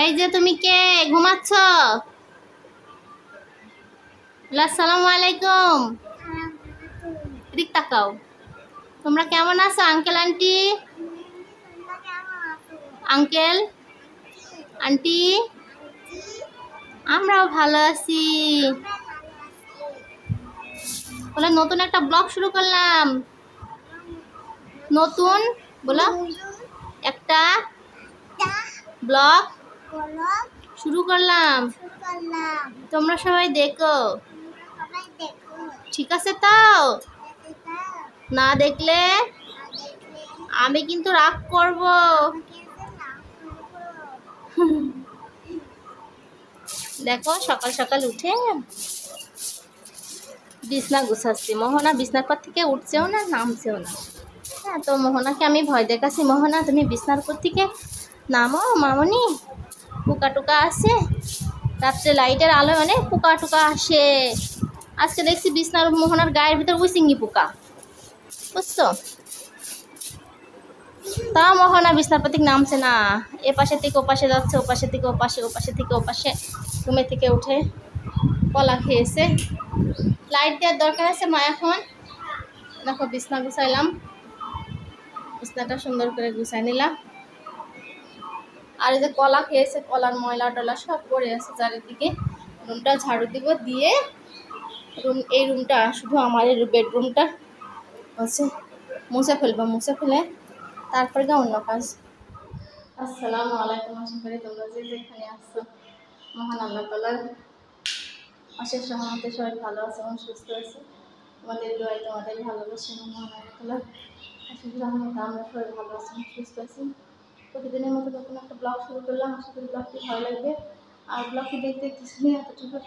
এই যে তুমি কে ঘুমাচ্ছ? আসসালামু আলাইকুম। এদিক তাকাও। তোমরা কেমন আছো আঙ্কেল আন্টি? আঙ্কেল আন্টি আমরাও ভালো আছি। বলে নতুন একটা ব্লগ শুরু করলাম। নতুন বলো একটা ব্লগ শুরু করলাম। তোমরা সবাই দেখো, ঠিক আছে? তো না দেখলে আমি কিন্তু রাগ করব। দেখো সকাল সকাল উঠে বিছনা গুছাচ্ছি। মোহনা বিছনার পর থেকে উঠছেও না, নামছেও না। হ্যাঁ, তো মোহনাকে আমি ভয় দেখাচ্ছি, মোহনা তুমি বিছনার পর থেকে নামো মামনি, পোকা টুকা আসে। রাত্রে লাইটের আলো মানে পোকা টুকা আসে। আজকে দেখছি বিছনার মোহনার গায়ের ভিতর উইসিঙ্গি পোকা, বুঝছো? তা মোহনা বিছনার পর থেকে নামছে না, এ পাশে থেকে ও পাশে যাচ্ছে, ও পাশে থেকে ও পাশে, ও পাশে থেকে ও পাশে। ঘুমে থেকে উঠে কলা খেয়েছে। লাইট দেওয়ার দরকার আছে মা এখন। দেখো বিছনা গুছাইলাম, বিছনাটা সুন্দর করে গুছাই নিলাম। আর এই যে কলা খেয়েছে, কলার ময়লা টলা সব পড়ে আছে চারিদিকে। রুমটা ঝাড়ু দিব, দিয়ে এই রুমটা শুধু আমার এই বেডরুমটা হচ্ছে মুছে ফেলবো। মুছে ফেলে তারপরে গিয়ে অন্য কাজ। আসসালামু আলাইকুম। আশা করি তোমরা যে যেখানে আসছো মহান আল্লাহ তাআলার অশেষ রহমতে সবাই ভালো আছে এবং সুস্থ আছে। তোমাদের দোয়ায়, তোমাদের ভালোবাসা মহান আল্লাহ তাআলার অশেষ রহমতে আমরা সবাই ভালো আছি এবং সুস্থ আছি। প্রতিদিনের মতো নতুন একটা ব্লগ শুরু করলাম। আশা করি ব্লগটি ভালো লাগবে। আর ব্লগটি দেখতে দেখতে এতটুকু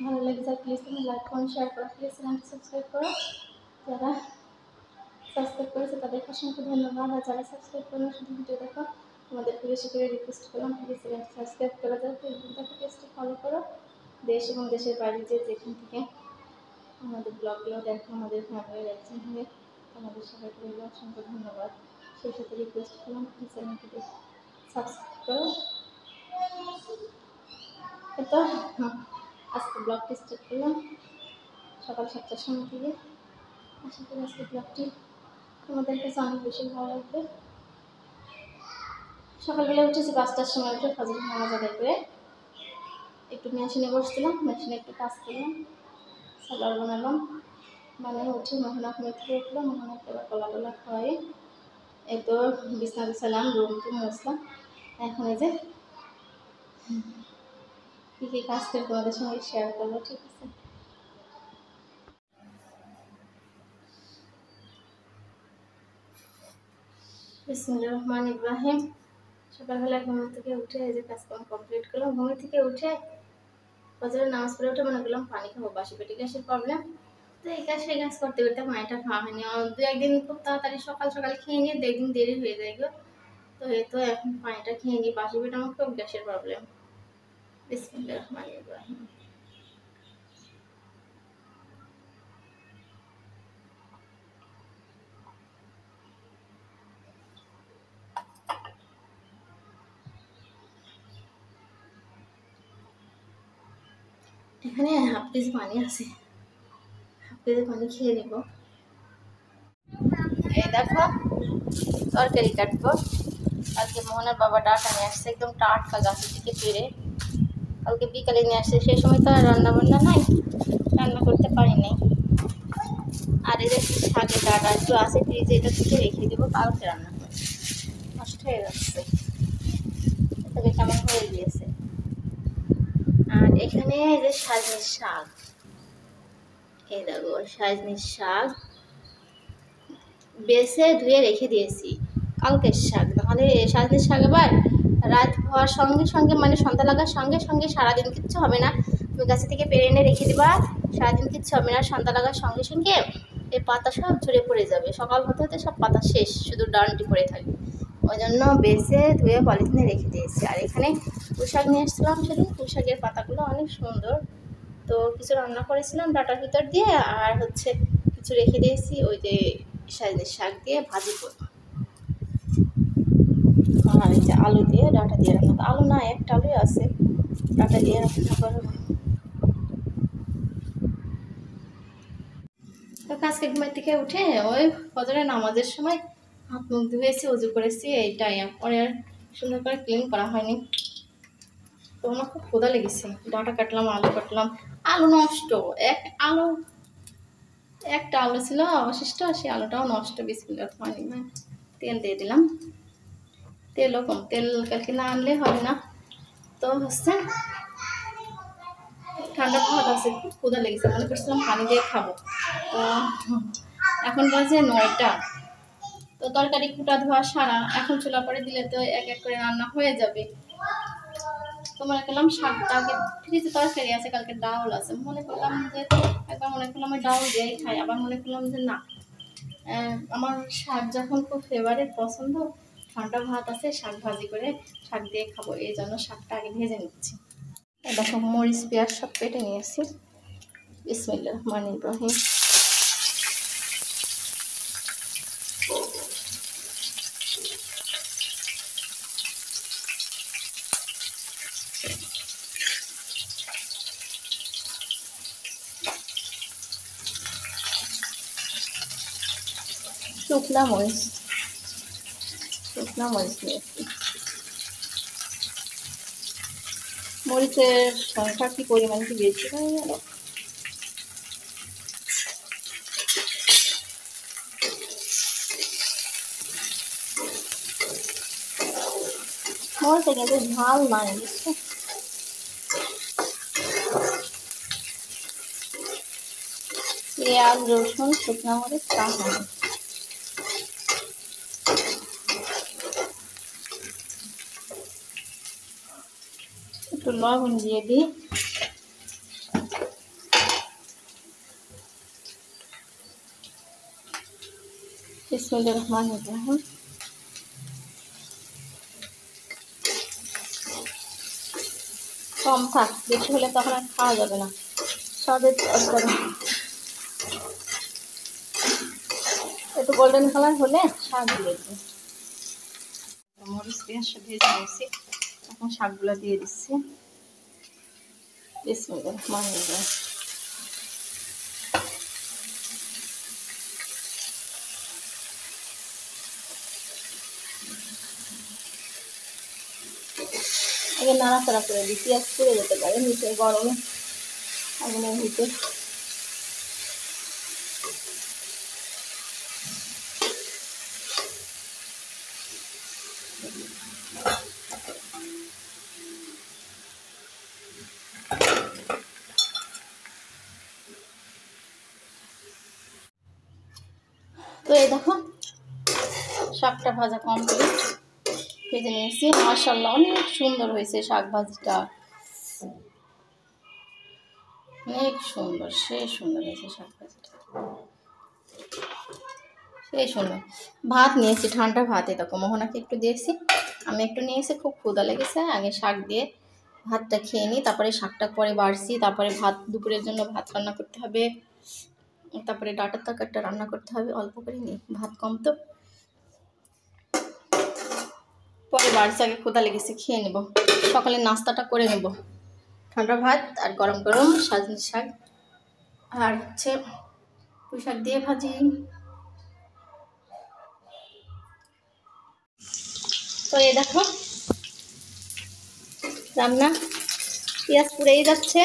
ভালো লেগে যায়, প্লিজ তুমি লাইক কমেন্ট শেয়ার করো, প্লিজ চ্যানেলটি সাবস্ক্রাইব করো। যারা সাবস্ক্রাইব করেছে তাদেরকে অসংখ্য ধন্যবাদ। আর যারা সাবস্ক্রাইব করো শুধু ভিডিও দেখো, তোমাদেরকে বেশি করে রিকোয়েস্ট করলাম প্লিজ চ্যানেলটি সাবস্ক্রাইব করে দাও, ফেসবুকটাকে পেজটি ফলো করো। দেশ এবং দেশের বাইরে যে যেখান থেকে আমাদের ব্লগগুলো দেখো, আমাদের ফ্যামিলির একজন হয়ে আমাদের সবাইকে বলবো অসংখ্য ধন্যবাদ। সেই সাথে রিকোয়েস্ট করলাম প্লিজ চ্যানেলটিকে সাবস্ক্রাইব করো। তো আজকে ব্লগটি স্টার্ট করলাম সকাল 7টার সময় থেকে। আশা করি আজকে ব্লগটি তোমাদের কাছে অনেক বেশি ভালো লাগবে। সকালবেলা উঠেছি 5টার সময়, উঠে ফজরের নামাজ আদায় করে একটু মেশিনে বসছিলাম, মেশিনে একটু কাজ করলাম, সালাদ বানালাম। মানে উঠে মোহনা ঘুমে থেকে উঠলো, মোহনাকে এবার কলা টলা খাওয়াই এই তো বিছনা গুছালাম, রুম টুম মুছলাম। এখন এই যে কী কী কাজ করে তোমাদের সঙ্গে শেয়ার করবো, ঠিক আছে? বিসমিল্লাহির রহমানির রহিম। সকালবেলা ঘুম থেকে উঠে এই যে কাজকর্ম কমপ্লিট করলাম। ঘুম থেকে উঠে ফজরের নামাজ পড়ে উঠে মনে করলাম পানি খাবো, বাসি পেটে গ্যাসের প্রবলেম। তো এই কাজ সেই কাজ করতে করতে পানিটা খাওয়া হয়নি। দু একদিন খুব তাড়াতাড়ি সকাল সকাল খেয়ে নিয়ে দু একদিন দেরি হয়ে যায় গো। তো এই তো এখন পানিটা খেয়ে নিই, বাসি পেটে আমার খুব গ্যাসের প্রবলেম। বিসমিল্লাহির রহমানির রহিম। এখানে হাফ কেজি পানি আছে, হাফ কেজি পানি খেয়ে নেব। এই দেখো তরকারি কাটবো। আজকে মোহনের বাবা ডাটা নিয়ে আসছে, একদম টাটকা গাছের থেকে পেরে। কালকে বিকালে নিয়ে আসছে, সেই সময় তো আর রান্না বান্না নাই, রান্না করতে পারি নাই। আর এই যে শাকের ডাটা একটু আছে ফ্রিজে, এটা থেকে রেখে দেবো, কালকে রান্না করবো। নষ্ট হয়ে যাচ্ছে, তবে কেমন হয়ে গিয়েছে। আর এখানে এই যে সাজনের শাক, এই দেখো সাজনের শাক বেছে ধুয়ে রেখে দিয়েছি, কালকের শাক। তাহলে সাজনের শাক আবার রাত হওয়ার সঙ্গে সঙ্গে মানে সন্ধ্যা লাগার সঙ্গে সঙ্গে সারাদিন কিচ্ছু হবে না, তুমি গাছে থেকে পেরে এনে রেখে দেবা, সারাদিন কিচ্ছু হবে না। সন্ধ্যা লাগার সঙ্গে সঙ্গে এই পাতা সব ঝরে পড়ে যাবে, সকাল হতে হতে সব পাতা শেষ, শুধু ডাঁটি পড়ে থাকবে। ওই জন্য বেছে ধুয়ে পলিথিনে রেখে দিয়েছি। আর এখানে পুঁইশাক নিয়ে এসেছিলাম সেদিন, পুঁইশাকের পাতাগুলো অনেক সুন্দর। তো কিছু রান্না করেছিলাম ডাটার ভিতর দিয়ে, আর হচ্ছে কিছু রেখে দিয়েছি ওই যে সাজনের শাক দিয়ে ভাজি করব। আর এই যে আলু দিয়ে ডাঁটা দিয়ে রান্না, আলু না একটা আলুই আছে, ডাঁটা দিয়ে রান্না করবো। তো আজকে ঘুমের থেকে উঠে ওই ফজরের নামাজের সময় হাত মুখ ধুয়েছি, উজু করেছি, এইটাই। পরে আর সুন্দর করে ক্লিন করা হয়নি। তো আমার খুব ক্ষুধা লেগেছে, ডাঁটা কাটলাম, আলু কাটলাম, আলু নষ্ট, একটা আলু ছিল অবশিষ্ট, সেই আলুটাও নষ্ট। বিসমিল্লাহ রহমানির রহিম। তেল দিয়ে দিলাম, তেলও কম, তেল কালকে না আনলে হবে না। তো হচ্ছে ঠান্ডা ভাত আছে, খুব ক্ষুধা লেগেছে, মনে করছিলাম পানি দিয়ে খাবো। তো এখন বাজে 9টা। তো তরকারি কুটা ধোয়া সারা, এখন চুলা পরে দিলে তো এক এক করে রান্না হয়ে যাবে। তো মনে করলাম শাকটাকে, ফ্রিজে তরকারি আছে, কালকে ডাউল আছে, মনে করলাম যে একবার মনে করলাম আমি ডাউল দিয়েই খাই, আবার মনে করলাম যে না, আমার শাক যখন খুব ফেভারিট পছন্দ, ঠান্ডা ভাত আছে, শাক ভাজি করে শাক দিয়ে খাবো, এই জন্য শাকটা আগে ভেজে নিচ্ছি। দেখো মরিচ পেঁয়াজ সব কেটে নিয়েছি। বিসমিল্লাহ রহমানির রহিম। শুকনা মরিচ নিয়েছি। মরিচের সংখ্যা কি পরিমাণ কি বেশি হয়ে গেল? মরিচে কিন্তু ঝাল নাই, বুঝছো? পেঁয়াজ রসুন শুকনা মরিচ তা হবে। একটু লবণ দিয়ে দিই। বিসমিল্লাহির রহমানির রহিম। কম থাক, বেশি হলে তখন আর খাওয়া যাবে না, স্বাদের তরকারি। একটু গোল্ডেন কালার হলে শাক দিয়ে দিই। মরিচ পেঁয়াজ ভেজে নিয়েছি, এখন শাকগুলো দিয়ে দিচ্ছি। বিসমিল্লাহির রহমানির রহিম। আগে নাড়াচাড়া করে দিই, পেঁয়াজ পুড়ে যেতে পারে নিচে গরমে আগুনের ভিতরে। তো এই দেখো শাকটা ভাজা কমপ্লিট, ভেজে নিয়েছি। মাশাআল্লাহ অনেক সুন্দর হয়েছে শাক ভাজিটা, অনেক সুন্দর, সেই সুন্দর হয়েছে শাক ভাজিটা, সেই সুন্দর। ভাত নিয়েছি, ঠান্ডা ভাত, এই দেখো মোহনাকে একটু দিয়েছি, আমি একটু নিয়েছি, খুব ক্ষুধা লেগেছে। আগে শাক দিয়ে ভাতটা খেয়ে নিই, তারপরে শাকটা পরে বাড়ছি, তারপরে ভাত, দুপুরের জন্য ভাত রান্না করতে হবে, তারপরে ডাঁটার তরকারিটা রান্না করতে হবে। অল্প করে নিই, ভাত কম তো, পরে বাড়ছি, আগে ক্ষুধা লেগেছে, খেয়ে নেব, সকালের নাস্তাটা করে নেব। ঠান্ডা ভাত আর গরম গরম সজনে শাক আর হচ্ছে পুঁই শাক দিয়ে ভাজি। তো এই দেখো রান্না, পেঁয়াজ পুড়েই যাচ্ছে।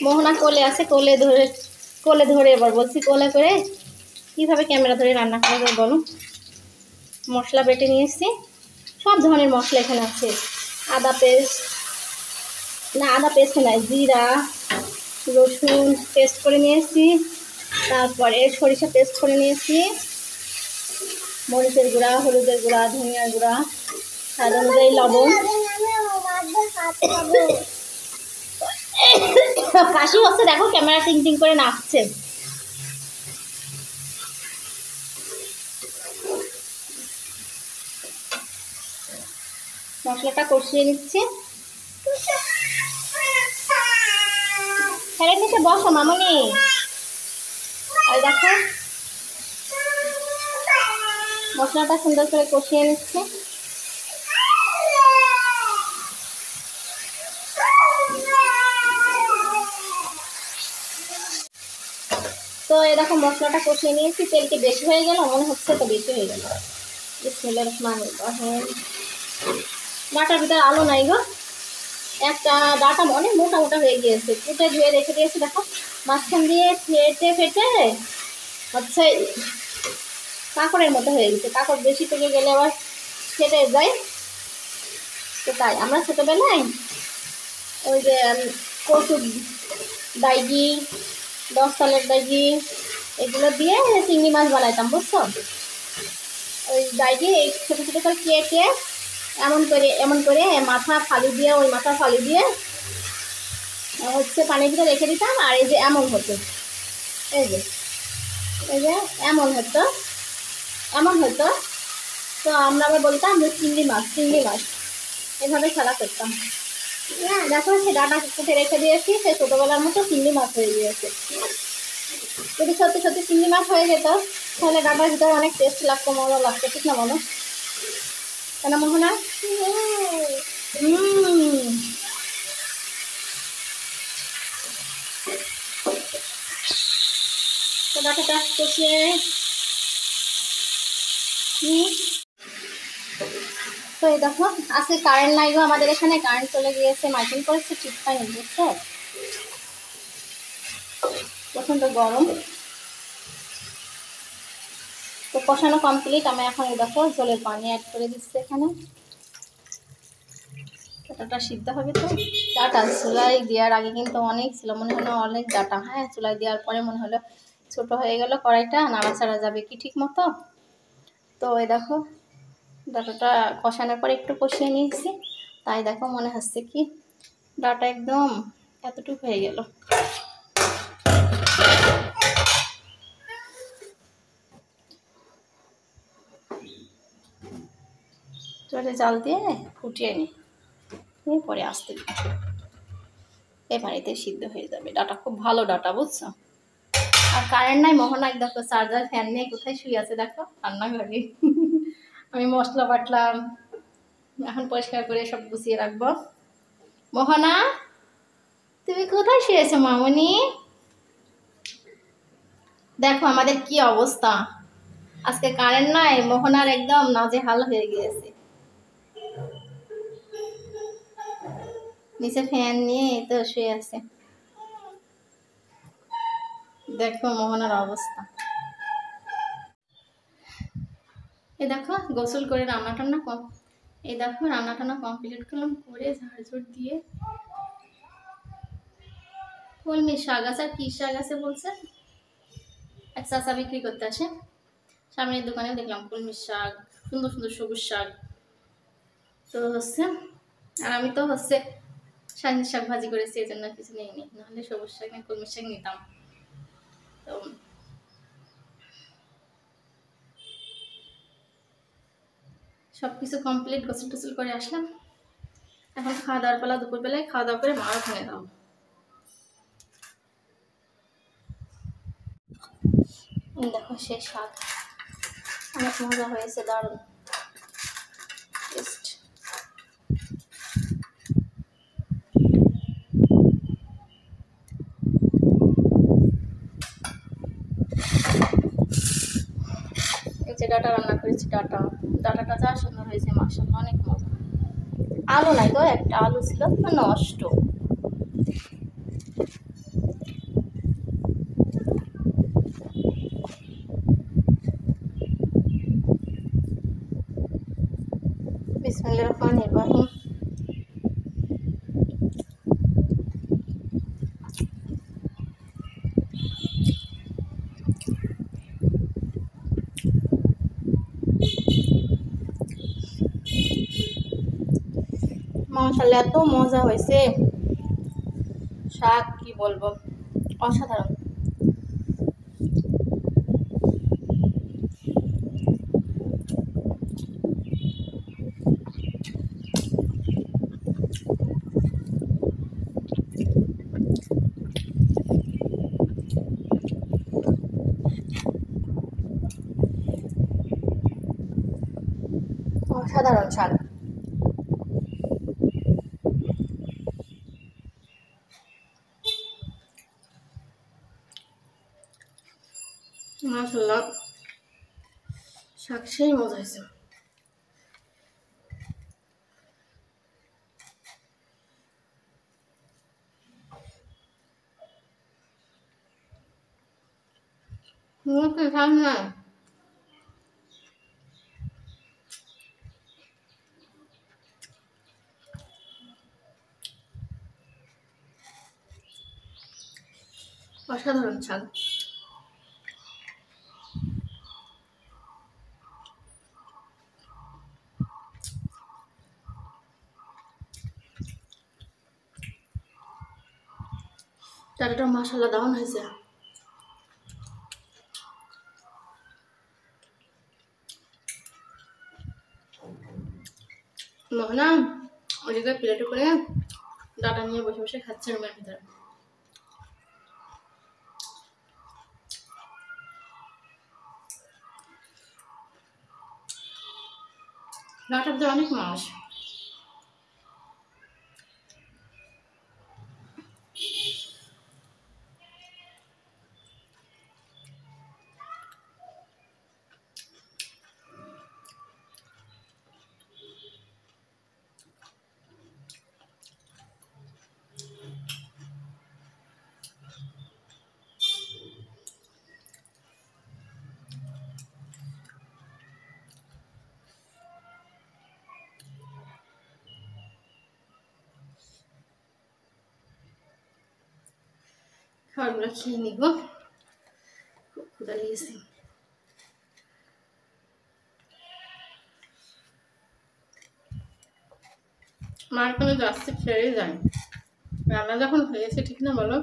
মোহনা কোলে আছে, কোলে ধরে এবার বলছি কোলে করে কীভাবে ক্যামেরা ধরে রান্না করা যায় বলো। মশলা বেটে নিয়েছি, সব ধরনের মশলা এখানে আছে। আদা পেস্ট নাই, জিরা রসুন পেস্ট করে নিয়েছি, তারপরে সরিষা পেস্ট করে নিয়েছি, মরিচের গুঁড়া, হলুদের গুঁড়া, ধনিয়ার গুঁড়া, স্বাদ অনুযায়ী লবণ। কাশি হচ্ছে, দেখো ক্যামেরা টিং টিং করে নাচছে। মশলাটা কষিয়ে নিচ্ছি। ফেলে নিচে বসো মামনি। আর দেখো মশলাটা সুন্দর করে কষিয়ে নিচ্ছি। এই দেখো মশলাটা কষিয়ে নিয়েছি, তেলটি বেশি হয়ে গেল মনে হচ্ছে, তো বেশি হয়ে গেল। বিসমিল্লাহির রহমানির রহিম। ডাটার ভিতরে আলো নাই গো, একটা ডাটা অনেক মোটা মোটা হয়ে গিয়েছে, কুটে ধুয়ে রেখে দিয়েছি। দেখো মাঝখান দিয়ে ফেটে ফেটে হচ্ছে কাঁকড়ের মতো হয়ে গেছে। কাঁকড় বেশি পেকে গেলে আবার ফেটে যায়। তো তাই আমরা ছোটোবেলায় ওই যে কচুর ডাইগি, 10 সালের ডাইগি, এগুলো দিয়ে চিংড়ি মাছ বানাইতাম, বুঝছো? ওই ডাইগি এই ছোটো ছোটো করে কেটে এমন করে মাথা ফালি দিয়ে, ওই মাথা ফালি দিয়ে হচ্ছে পানির ভিতরে রেখে দিতাম। আর এই যে এমন হতো, এই যে এমন হতো। তো আমরা আবার বলতাম যে চিংড়ি মাছ এভাবে খেলা করতাম। হ্যাঁ দেখো সে ডাটা কুটে রেখে দিয়েছি, সে ছোটোবেলার মতো চিংড়ি মাছ হয়ে গিয়েছে। যদি সত্যি সত্যি চিংড়ি মাছ হয়ে যেত তাহলে ডাটার ভিতরে অনেক টেস্ট লাগতো, মজা লাগতো, ঠিক না বলো? কেন মোহনা? তো ডাটাটা কষিয়ে তো এই দেখো আজকে কারেন্ট নাই গো, আমাদের এখানে কারেন্ট চলে গিয়েছে, মাইকিং করেছে, ঠিক পাইনি, বুঝছো? প্রচণ্ড গরম। তো কষানো কমপ্লিট। আমি এখন এই দেখো জলের পানি অ্যাড করে দিচ্ছি এখানে। ডাটাটা সিদ্ধ হবে তো। ডাটা চুলাই দেওয়ার আগে কিন্তু অনেক ছিল, মনে হলো অনেক ডাটা। হ্যাঁ, চুলাই দেওয়ার পরে মনে হলো ছোট হয়ে গেল কড়াইটা, নাড়াচাড়া যাবে কি ঠিক মতো। তো এই দেখো ডাটাটা কষানোর পরে একটু কষিয়ে নিয়েছি, তাই দেখো মনে হচ্ছে কি ডাটা একদম এতটুকু হয়ে গেল। চলে জাল দিয়ে ফুটিয়ে নিই, পরে আসতে দিই, এই পানিতে সিদ্ধ হয়ে যাবে। ডাটা খুব ভালো ডাটা, বুঝছো? আর কারেন্ট নাই, মোহনা দেখো চার্জার ফ্যান নিয়ে কোথায় শুয়ে আছে দেখো, রান্নাঘরে। আমি মশলা বাটলাম, এখন পরিষ্কার করে সব গুছিয়ে রাখবো। মোহনা তুমি কোথায় শুয়েছো মামনি? দেখো আমাদের কি অবস্থা, আজকে কারেন্ট নাই, মোহনার একদম নাজেহাল হয়ে গিয়েছে। নিচে ফ্যান নিয়ে তো শুয়ে আছে, দেখো মোহনার অবস্থা। এই দেখো গোসল করে রান্না টান্না কমপ্লিট করলাম, করে ঝাড়ঝুড় দিয়ে কলমি শাক আছে। আর কি শাক আছে বলছে, এক চাচা বিক্রি করতে আসে, সামনের দোকানে দেখলাম কলমি শাক, সুন্দর সুন্দর সবুজ শাক। তো হচ্ছে আর আমি তো হচ্ছে সাজনের শাক ভাজি করেছি, এই জন্য কিছু নিইনি, নাহলে সবুজ শাক না কলমি শাক নিতাম। তো সব কিছু কমপ্লিট, গোসল টোসল করে আসলাম। এখন খাওয়া দাওয়ার পালা, দুপুরবেলায় খাওয়া দাওয়া করে মার ওখানে যাও। দেখো সেই শাক অনেক মজা হয়েছে, দারুণ টেস্ট। এই যে ডাটা রান্না করেছি, ডাটাটা যা সুন্দর হয়েছে, মাশাআল্লাহ অনেক মজা। আলু নাই তো, একটা আলু ছিল নষ্ট। বিসমিল্লাহির রহমানির রহিম। মাশাআল্লাহ এত মজা হয়েছে শাক, কি বলবো, অসাধারণ। অসাধারণ শাক। মাশাআল্লাহ শাক সেই মজা হয়েছে। খান না অসাধারণ শাক। চারটা মশলা দারুণ হয়েছে। মোহনা ওদিকে প্লেটে করে ডাটা নিয়ে বসে বসে খাচ্ছে রুমের ভিতরে। ডাটার ভিতরে অনেক মাছ। খাবারগুলো খেয়ে নিব, খুব ক্ষুধা লেগেছে। মার কোনো যাচ্ছে ছেড়ে যায়, রান্না যখন হয়েছে ঠিক না বলো?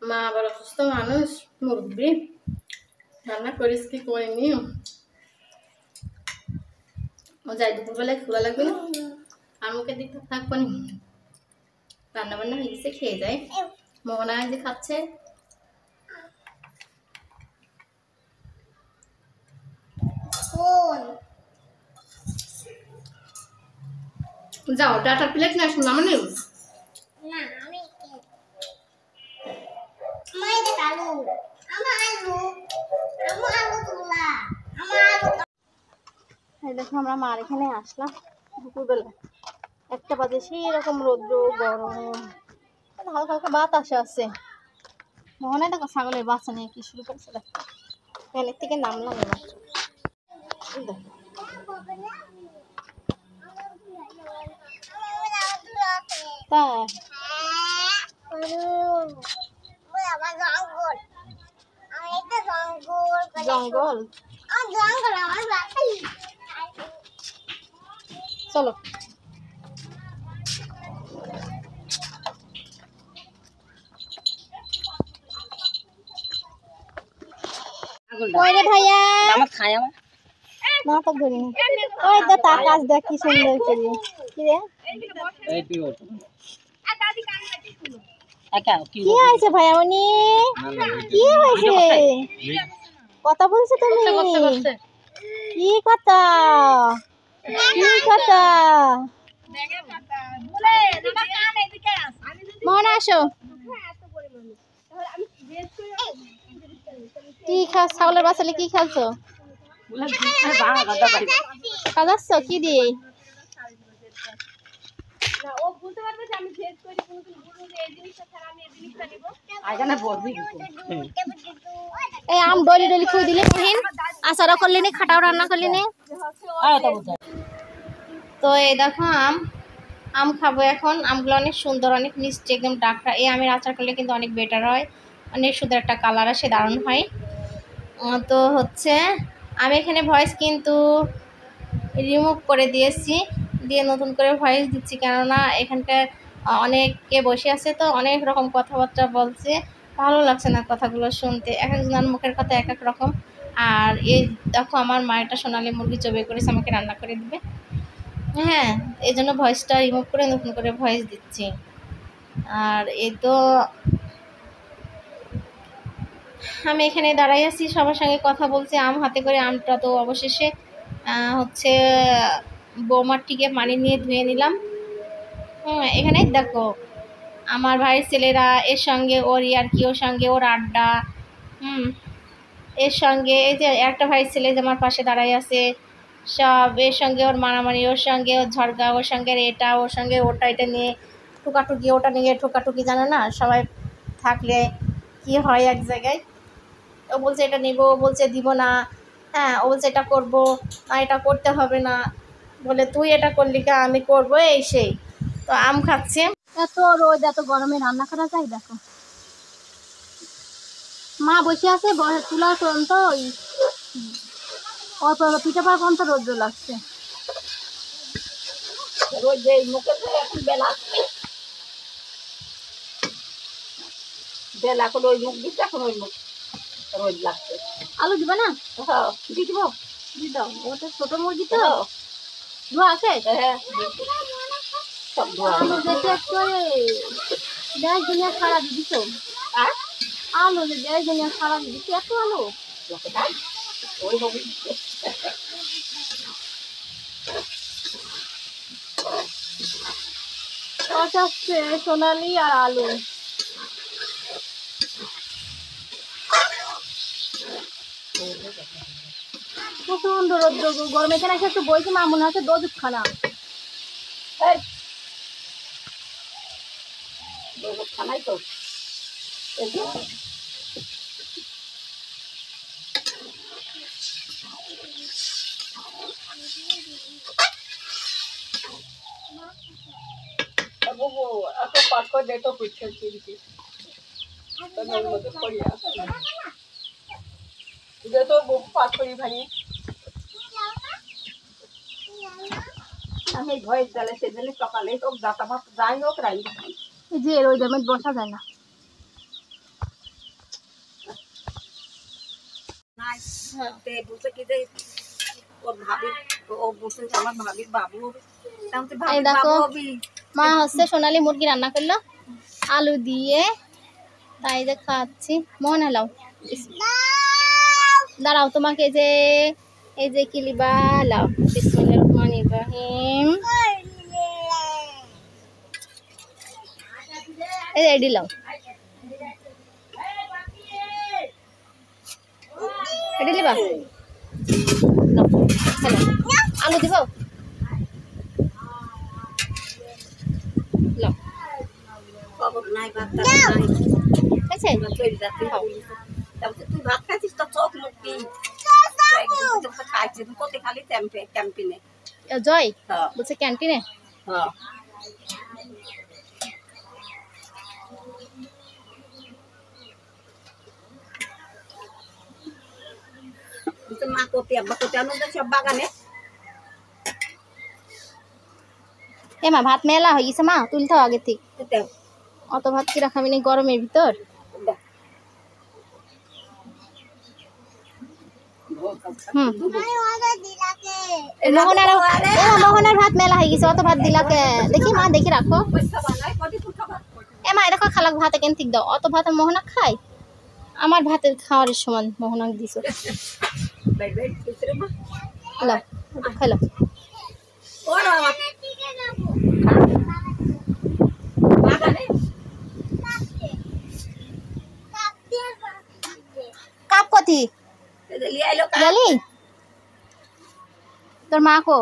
মা আবার অসুস্থ মানুষ, মুরব্বী, রান্না করিস কি করিনি। ও যাই দুপুরবেলায় খোলা লাগবে না, আর মুখের দিকটা থাকবো নি। রান্না বান্না হয়ে গেছে, খেয়ে যায়। মোহনা যে খাচ্ছে, যাও ডাটার প্লেট না শুনলাম মানে দেখো আমরা মার এখানে আসলাম দুপুরবেলা, 1টা বাজে, সেই এরকম রৌদ্র গরম, হালকা হালকা বাতাস আছে। মনে দেখো ছাগলের বাচ্চা নিয়ে কি শুরু করেছে, ফ্যানের থেকে নামলাম এবার। জঙ্গল চলো ভাইয়া না তো ধরি ওই তো তাকাস দেখ কি সুন্দর করে কি রে কি হয়েছে ভাইয়া উনি কি হয়েছে কথা বলছো তুমি কি কথা কি কথা মনে আসো কি খাস ছাগলের বাচ্চালে কি খেলছো কাজাচ্ছ কি দিয়ে এই আম ডলি ডলি খুই দিলে মহিন আচারও করলি নি খাটাও রান্না করলি নি তো এই দেখো আম খাবো এখন। আমগুলো অনেক সুন্দর, অনেক মিষ্টি, একদম ডাকটা। এই আমের আচার করলে কিন্তু অনেক বেটার হয়, অনেক সুন্দর একটা কালার আসে, দারুণ হয়। তো হচ্ছে আমি এখানে ভয়েস কিন্তু রিমুভ করে দিয়েছি, দিয়ে নতুন করে ভয়েস দিচ্ছি, কেননা এখানকার অনেকে বসে আছে তো অনেক রকম কথাবার্তা বলছে, ভালো লাগছে না কথাগুলো শুনতে। এক একজনের মুখের কথা এক এক রকম। আর এই দেখো আমার মায়েরটা সোনালি মুরগি চবে করেছে, আমাকে রান্না করে দিবে। হ্যাঁ, এই জন্য ভয়েসটা রিমুভ করে নতুন করে ভয়েস দিচ্ছি। আর এই তো আমি এখানে দাঁড়াই আছি, সবার সঙ্গে কথা বলছি, আম হাতে করে। আমটা তো অবশেষে হচ্ছে বৌমার টিকে পানি নিয়ে ধুয়ে নিলাম। এখানে দেখো আমার ভাইয়ের ছেলেরা, এর সঙ্গে ওর ইয়ার কি, ওর সঙ্গে ওর আড্ডা। এর সঙ্গে এই যে একটা ভাই ছেলে যে আমার পাশে দাঁড়াই আছে, সব এর সঙ্গে ওর মারামারি, ওর সঙ্গে ওর ঝড়গা, ওর সঙ্গে এটা, ওর সঙ্গে ওটা, এটা নিয়ে ঠোকাঠুকি, ওটা নিয়ে ঠোকাঠুকি, জানো না সবাই থাকলে কি হয় এক জায়গায়। ও বলছে এটা নেবো, ও বলছে দিব না, হ্যাঁ ও বলছে এটা করবো না, এটা করতে হবে না, বলে তুই এটা করলি কা, আমি করবো, এই সেই। তো আম খাচ্ছে। এত রোদ, এত গরমে রান্না করা যায়? দেখো মা বসে আছে চুলা পর্যন্ত, ওই পিঠা পাওয়া পর্যন্ত রোদ লাগছে। রোদ মুখে এখন বেলা বেলা এখন ওই মুখ দিচ্ছে, এখন ওই মুখ রোদ লাগছে। আলু দিবা না? হ্যাঁ দিয়ে দিব, দিয়ে দাও। ওটা ছোট মুরগি তো, ধোয়া আছে? হ্যাঁ সব ধোয়া। আলু দেখে একটু দেশ দুনিয়া সারা দিদিস, আলু যে দেশ দুনিয়া সারা দিদিস, এত আলু ওই হবে। আসছে সোনালি আর আলু। প্রচন্ড রোদ্র, গরমে এখানে এসে একটু বইছি, মা মনে হচ্ছে দোজ খানা খানাই তো। এত পাট করে দে তো পিঠে কিনছি, তো পাট করি ভাই। আমি ভয়েস দিলে সেদিন সকালে হোক দাঁতা ভাত যাই হোক রাই যে ওই দামে বসা যায় না। মা হচ্ছে সোনালি মুরগি রান্না করলো আলু দিয়ে, তাই যে খাচ্ছি। মন হেলাও, দাঁড়াও তোমাকে এই যে কিলিবা লাও। বিসমিল্লাহির রহমানির রহিম। এই যে দিলাম, এটা দিবা, আলু দিব, তুই ভাত খাইছিস তো চোখ মুক্তি খালি ক্যাম্পিনে। জয় বলছে ক্যান্টিনে। মা কতি আব্বা কতি সব বাগানে। এ মা ভাত মেলা হয়ে গেছে, মা তুলতে আগে থেকে। অত ভাত কি রাখাবি না গরমের ভিতর? মোহনার ভাত মেলা হয়ে গেছে, অত ভাত দিলাকে দেখি মা, দেখি রাখো। এ মা দেখো খালাক ভাত কেন ঠিক দাও, অত ভাত মোহনা খাই? আমার ভাতের খাওয়ার সমান মোহনাক দিছো। খেলো কাপ কতি গেলি তোর মা কো?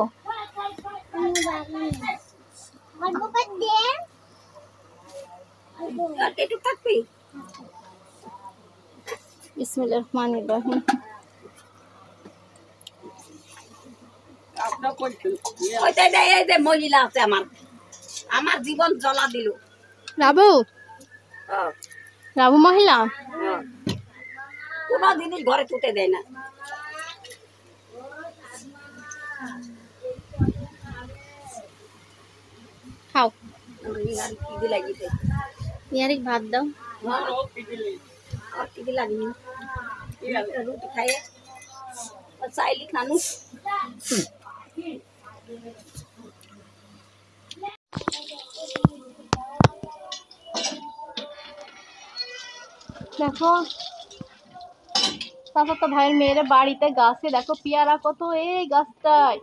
বিসমিল্লাহির রহমানির রহিম। মহিলা আছে আমার জীবন জ্বলা দিল। রাবু রাবু মহিলা কোনো জিনিস ঘরে তুতে দেয় না। খাও নিয়ারিক ভাত দাও, লাগেনি রুটি খাইয়ে চাইলি খানু। দেখো তারপর তো ভাইয়ের মেয়ের বাড়িতে গাছে দেখো পেয়ারা কত, এই গাছটায়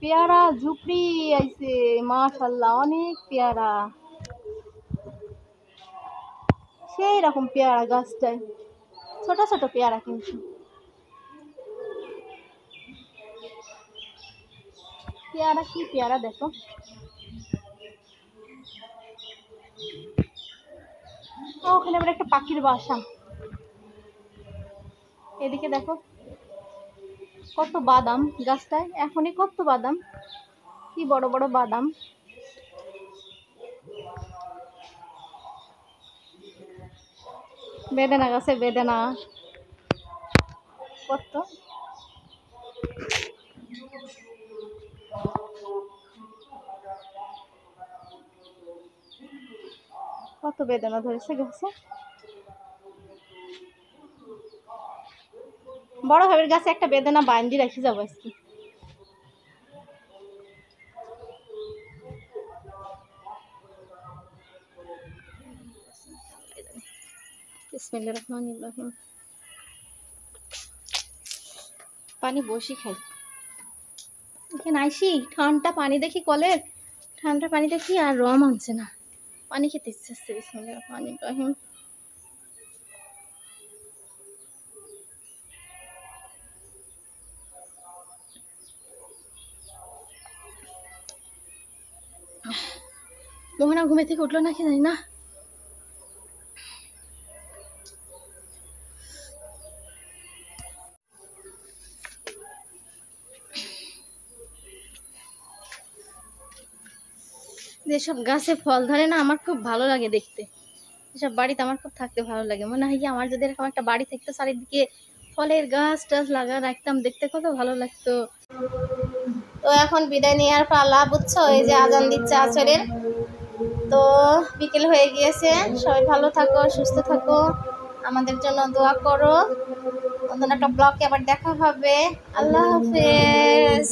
পেয়ারা ঝুপড়ি আইছে, মাশাআল্লাহ অনেক পেয়ারা, সেই রকম পেয়ারা গাছটায় ছোট ছোট পেয়ারা কিন্তু পেয়ারা কি পেয়ারা দেখো, ওখানে আবার একটা পাখির বাসা। এদিকে দেখো কত বাদাম গাছটায়, এখনই কত বাদাম, কি বড় বড় বাদাম। বেদানা গাছে বেদানা কত, কত বেদানা ধরেছে গাছে। বড় ভাবের গাছে একটা বেদানা বাইন্দি রেখে যাবো আজকে। বিসমিল্লাহির পানি বসি খাই। এখানে আইসি ঠান্ডা পানি দেখি, কলের ঠান্ডা পানি দেখি আর রম আনছে না, পানি খেতে ইচ্ছে হচ্ছে। বিসমিল্লাহির মোহনা ঘুমে থেকে উঠলো নাকি জানি না। যেসব গাছে ফল ধরে না আমার খুব ভালো লাগে দেখতে, এসব বাড়িতে আমার খুব থাকতে ভালো লাগে। মনে হয় কি আমার যদি এরকম একটা বাড়ি থাকতো, চারিদিকে ফলের গাছ টাছ লাগা রাখতাম, দেখতে কত ভালো লাগতো। তো এখন বিদায় নেওয়ার পালা, বুঝছো, এই যে আজান দিচ্ছে আসরের। তো বিকেল হয়ে গিয়েছে, সবাই ভালো থাকো, সুস্থ থাকো, আমাদের জন্য দোয়া করো। নতুন একটা ব্লগে আবার দেখা হবে। আল্লাহ হাফেজ।